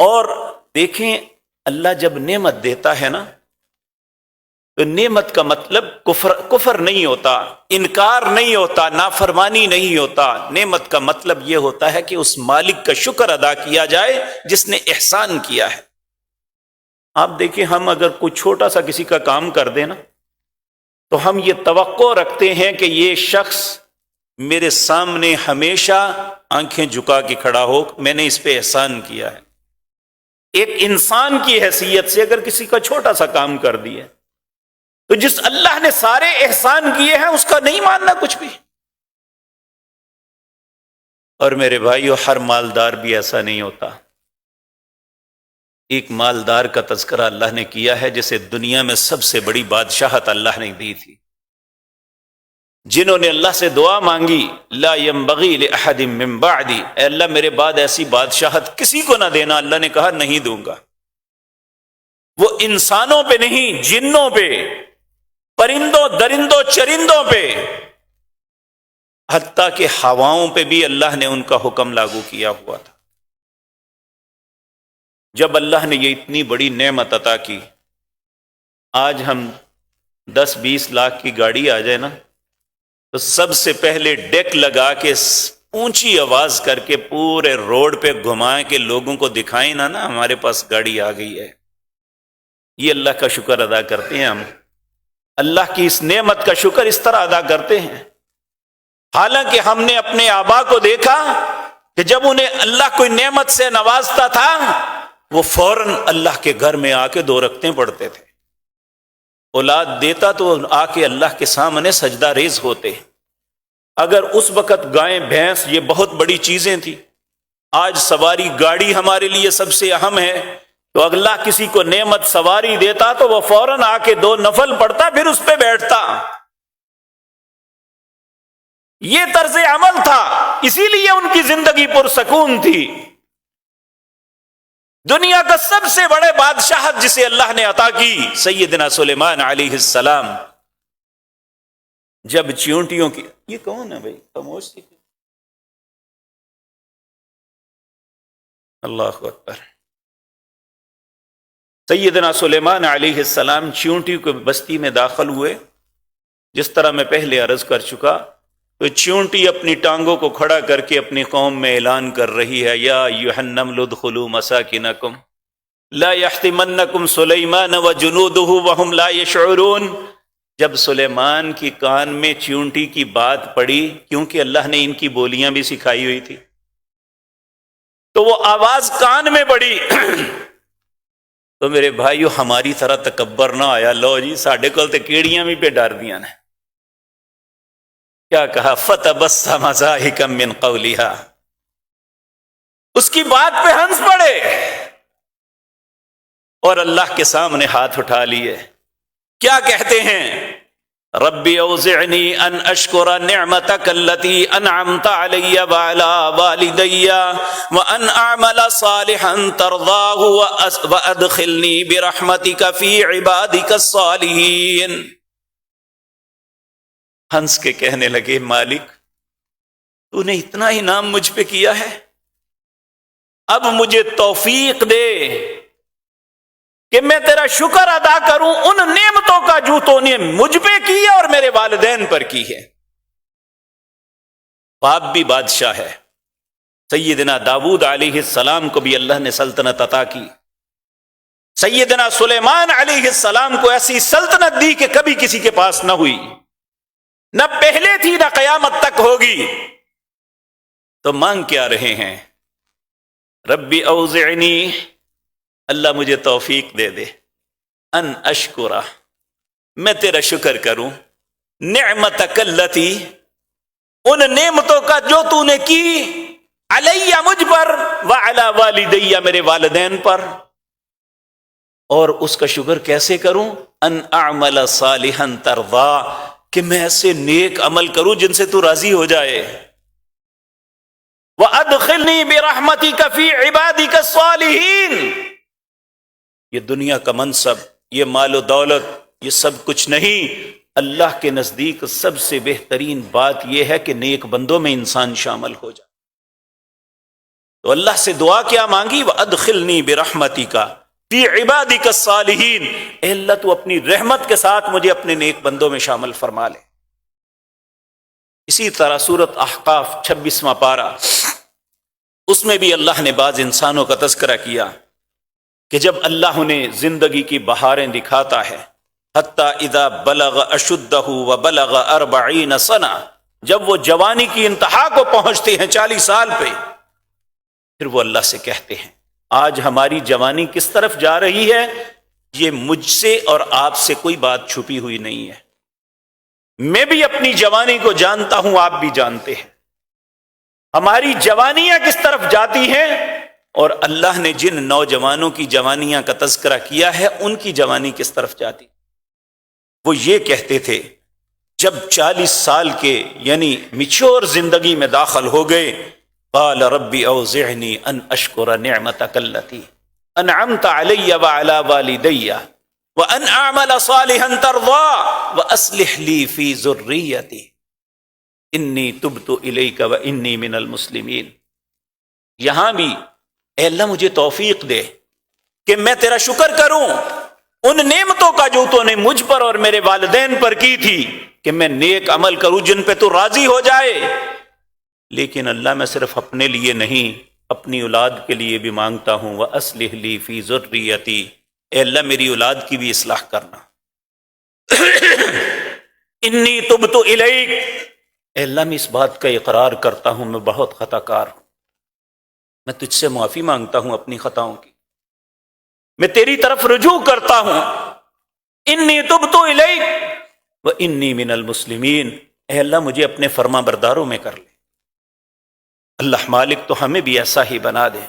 اور دیکھیں اللہ جب نعمت دیتا ہے نا تو نعمت کا مطلب کفر نہیں ہوتا، انکار نہیں ہوتا، نافرمانی نہیں ہوتا۔ نعمت کا مطلب یہ ہوتا ہے کہ اس مالک کا شکر ادا کیا جائے جس نے احسان کیا ہے۔ آپ دیکھیں ہم اگر کوئی چھوٹا سا کسی کا کام کر دیں نا تو ہم یہ توقع رکھتے ہیں کہ یہ شخص میرے سامنے ہمیشہ آنکھیں جھکا کے کھڑا ہو، میں نے اس پہ احسان کیا ہے۔ ایک انسان کی حیثیت سے اگر کسی کا چھوٹا سا کام کر دیا تو جس اللہ نے سارے احسان کیے ہیں اس کا نہیں ماننا کچھ بھی۔ اور میرے بھائیو ہر مالدار بھی ایسا نہیں ہوتا۔ ایک مالدار کا تذکرہ اللہ نے کیا ہے جسے دنیا میں سب سے بڑی بادشاہت اللہ نے دی تھی، جنہوں نے اللہ سے دعا مانگی لا ينبغي لأحد من بعدی، اے اللہ میرے بعد ایسی بادشاہت کسی کو نہ دینا۔ اللہ نے کہا نہیں دوں گا۔ وہ انسانوں پہ نہیں، جنوں پہ، پرندوں درندوں چرندوں پہ، حتیٰ کہ ہواؤں پہ بھی اللہ نے ان کا حکم لاگو کیا ہوا تھا۔ جب اللہ نے یہ اتنی بڑی نعمت عطا کی، آج ہم 10-20 لاکھ کی گاڑی آ جائے نا تو سب سے پہلے ڈیک لگا کے اونچی آواز کر کے پورے روڈ پہ گھمائیں کہ لوگوں کو دکھائیں نا ہمارے پاس گاڑی آ گئی ہے۔ یہ اللہ کا شکر ادا کرتے ہیں ہم، اللہ کی اس نعمت کا شکر اس طرح ادا کرتے ہیں۔ حالانکہ ہم نے اپنے آبا کو دیکھا کہ جب انہیں اللہ کوئی نعمت سے نوازتا تھا وہ فوراً اللہ کے گھر میں آ کے 2 رکعتیں پڑھتے تھے۔ اولاد دیتا تو آ کے اللہ کے سامنے سجدہ ریز ہوتے۔ اگر اس وقت گائیں بھینس یہ بہت بڑی چیزیں تھیں، آج سواری گاڑی ہمارے لیے سب سے اہم ہے، تو اللہ کسی کو نعمت سواری دیتا تو وہ فوراً آ کے 2 نفل پڑھتا پھر اس پہ بیٹھتا۔ یہ طرز عمل تھا، اسی لیے ان کی زندگی پرسکون تھی۔ دنیا کا سب سے بڑے بادشاہت جسے اللہ نے عطا کی سیدنا سلیمان علیہ السلام، جب چیونٹیوں کی، یہ کون ہے بھائی خاموش؟ اللہ اکبر۔ سیدنا سلیمان علیہ السلام چیونٹی کو بستی میں داخل ہوئے، جس طرح میں پہلے عرض کر چکا، تو چیونٹی اپنی ٹانگوں کو کھڑا کر کے اپنی قوم میں اعلان کر رہی ہے یا ایھا النمل ادخلوا مساکنکم لا یحطمنکم سلیمان وجنودہ وہم لا یشعرون۔ جب سلیمان کی کان میں چیونٹی کی بات پڑی، کیونکہ اللہ نے ان کی بولیاں بھی سکھائی ہوئی تھی، تو وہ آواز کان میں پڑی تو میرے بھائیو ہماری طرح تکبر نہ آیا، لو جی ساڈے کول تے کیڑیاں بھی پہ ڈر دیاں نے۔ کیا کہا؟ فتبسم ضاحکا من قولها، اس کی بات پہ ہنس پڑے اور اللہ کے سامنے ہاتھ اٹھا لیے۔ کیا کہتے ہیں؟ ربی اوزعنی ان اشکر نعمتک التی انعمت علی وعلی والدی وان اعمل صالحا ترضاہ وادخلنی برحمتک فی عبادک الصالحین۔ ہنس کے کہنے لگے مالک تو نے اتنا انعام مجھ پہ کیا ہے، اب مجھے توفیق دے کہ میں تیرا شکر ادا کروں ان نعمتوں کا جو تو نے مجھ پہ کی ہے اور میرے والدین پر کی ہے۔ باپ بھی بادشاہ ہے، سیدنا داؤد علیہ السلام کو بھی اللہ نے سلطنت عطا کی، سیدنا سلیمان علیہ السلام کو ایسی سلطنت دی کہ کبھی کسی کے پاس نہ ہوئی، نہ پہلے تھی نہ قیامت تک ہوگی۔ تو مانگ کیا رہے ہیں؟ ربی اوزعنی، اللہ مجھے توفیق دے دے، ان اشکرہ، میں تیرا شکر کروں، نعمتک التی، ان نعمتوں کا جو تو نے کی، علیہ مجھ پر، وعلی والدی میرے والدین پر۔ اور اس کا شکر کیسے کروں؟ ان اعمل صالحا ترضا، کہ میں ایسے نیک عمل کروں جن سے تو راضی ہو جائے۔ وَأَدْخِلْنِي بِرَحْمَتِكَ فِي عِبَادِكَ الصَّالِحِينَ۔ یہ دنیا کا منصب، یہ مال و دولت، یہ سب کچھ نہیں، اللہ کے نزدیک سب سے بہترین بات یہ ہے کہ نیک بندوں میں انسان شامل ہو جائے۔ تو اللہ سے دعا کیا مانگی؟ وَأَدْخِلْنِي بِرَحْمَتِكَ فِي عِبَادِكَ الصَّالِحِينَ، اے اللہ تو اپنی رحمت کے ساتھ مجھے اپنے نیک بندوں میں شامل فرما لے۔ اسی طرح سورۃ احقاف 26واں پارہ، اس میں بھی اللہ نے بعض انسانوں کا تذکرہ کیا کہ جب اللہ انہیں زندگی کی بہاریں دکھاتا ہے، حتی اذا بلغ اشدہ وبلغ 40 سنہ، جب وہ جوانی کی انتہا کو پہنچتے ہیں 40 سال پہ، پھر وہ اللہ سے کہتے ہیں آج ہماری جوانی کس طرف جا رہی ہے، یہ مجھ سے اور آپ سے کوئی بات چھپی ہوئی نہیں ہے، میں بھی اپنی جوانی کو جانتا ہوں، آپ بھی جانتے ہیں ہماری جوانیاں کس طرف جاتی ہیں، اور اللہ نے جن نوجوانوں کی جوانیاں کا تذکرہ کیا ہے ان کی جوانی کس طرف جاتی۔ وہ یہ کہتے تھے جب 40 سال کے یعنی میچور زندگی میں داخل ہو گئے، قال ربی اوزعنی ان اشکر نعمتک التی انعمت علی وعلی والدی وان اعمل صالحا ترضى واصلح لی فی ذریتی انی تبت الیک وانی من المسلمین۔ یہاں بھی اے اللہ مجھے توفیق دے کہ میں تیرا شکر کروں ان نعمتوں کا جو تو نے مجھ پر اور میرے والدین پر کی تھی، کہ میں نیک عمل کروں جن پہ تو راضی ہو جائے، لیکن اللہ میں صرف اپنے لیے نہیں اپنی اولاد کے لیے بھی مانگتا ہوں، وَأَصْلِحْ لِي فِي ذُرِّيَّتِي، اے اللہ میری اولاد کی بھی اصلاح کرنا، انی تبت الیک، اے اللہ میں اس بات کا اقرار کرتا ہوں میں بہت خطا کار ہوں، میں تجھ سے معافی مانگتا ہوں اپنی خطاؤں کی، میں تیری طرف رجوع کرتا ہوں، انی تبت الیک وانی من المسلمین، اے اللہ مجھے اپنے فرما برداروں میں کر لے۔ اللہ مالک تو ہمیں بھی ایسا ہی بنا دے۔